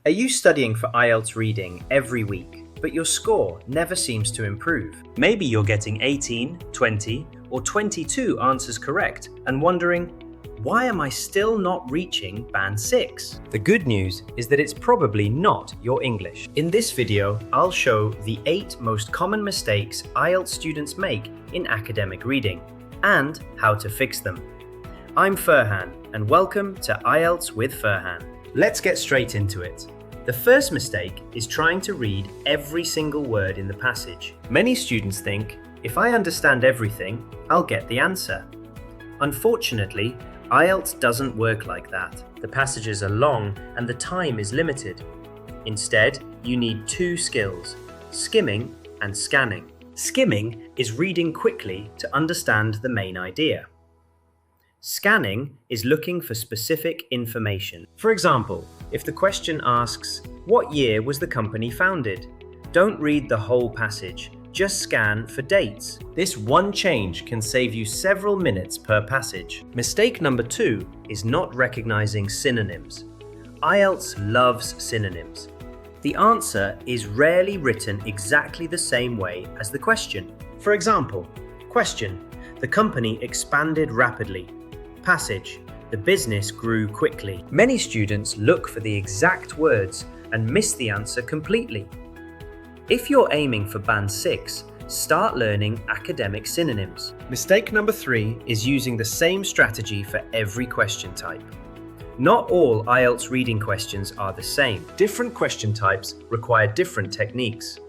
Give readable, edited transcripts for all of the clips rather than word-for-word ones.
Are you studying for IELTS reading every week, but your score never seems to improve? Maybe you're getting 18, 20, or 22 answers correct and wondering, why am I still not reaching Band 6? The good news is that it's probably not your English. In this video, I'll show the 8 most common mistakes IELTS students make in academic reading and how to fix them. I'm Ferhan, and welcome to IELTS with Ferhan. Let's get straight into it. The first mistake is trying to read every single word in the passage. Many students think, if I understand everything, I'll get the answer. Unfortunately, IELTS doesn't work like that. The passages are long and the time is limited. Instead, you need 2 skills, skimming and scanning. Skimming is reading quickly to understand the main idea. Scanning is looking for specific information. For example, if the question asks, "What year was the company founded?" Don't read the whole passage, just scan for dates. This one change can save you several minutes per passage. Mistake number 2 is not recognizing synonyms. IELTS loves synonyms. The answer is rarely written exactly the same way as the question. For example, question, "The company expanded rapidly." Passage, "The business grew quickly." Many students look for the exact words and miss the answer completely. If you're aiming for Band 6, start learning academic synonyms. Mistake number 3 is using the same strategy for every question type. Not all IELTS reading questions are the same. Different question types require different techniques.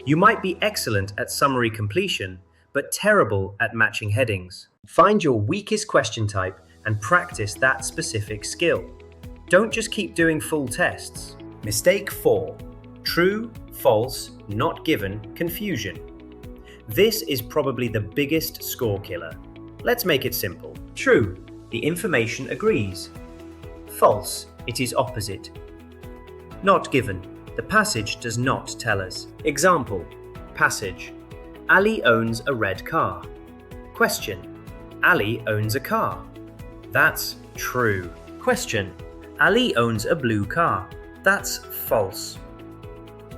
You might be excellent at summary completion, but terrible at matching headings. Find your weakest question type and practice that specific skill. Don't just keep doing full tests. Mistake 4. True, false, not given, confusion. This is probably the biggest score killer. Let's make it simple. True, the information agrees. False, it is opposite. Not given, the passage does not tell us. Example, passage. Ali owns a red car. Question, Ali owns a car. That's true. Question, Ali owns a blue car. That's false.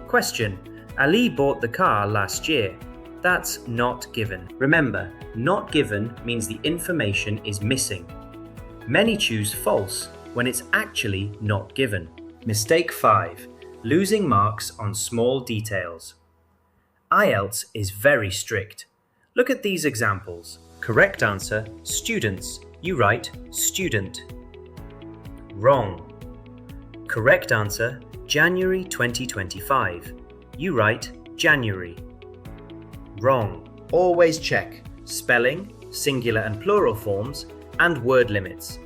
Question, Ali bought the car last year. That's not given. Remember, not given means the information is missing. Many choose false when it's actually not given. Mistake 5. Losing marks on small details. IELTS is very strict. Look at these examples. Correct answer, students. You write student. Wrong. Correct answer, January 2025. You write January. Wrong. Always check spelling, singular and plural forms, and word limits.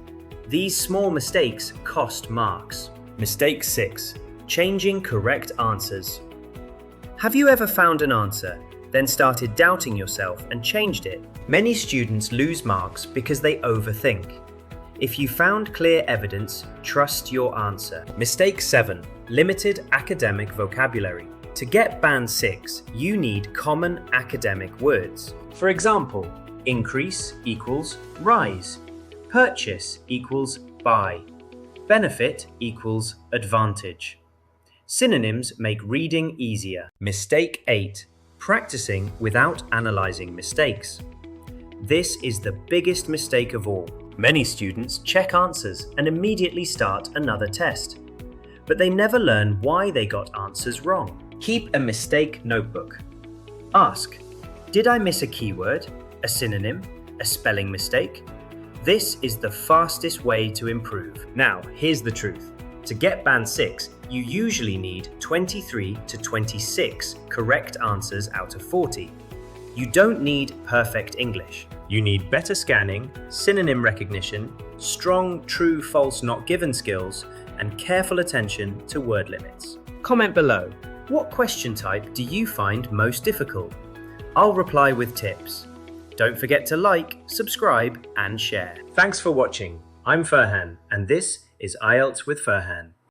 These small mistakes cost marks. Mistake 6. Changing correct answers. Have you ever found an answer, then started doubting yourself and changed it? Many students lose marks because they overthink. If you found clear evidence, trust your answer. Mistake 7. Limited academic vocabulary. To get Band 6, you need common academic words. For example, increase equals rise. Purchase equals buy. Benefit equals advantage. Synonyms make reading easier. Mistake 8. Practicing without analysing mistakes. This is the biggest mistake of all. Many students check answers and immediately start another test, but they never learn why they got answers wrong. Keep a mistake notebook. Ask, did I miss a keyword, a synonym, a spelling mistake? This is the fastest way to improve. Now, here's the truth. To get Band 6, you usually need 23 to 26 correct answers out of 40. You don't need perfect English. You need better scanning, synonym recognition, strong true, false, not given skills, and careful attention to word limits. Comment below. What question type do you find most difficult? I'll reply with tips. Don't forget to like, subscribe, and share. Thanks for watching. I'm Ferhan, and this is IELTS with Ferhan.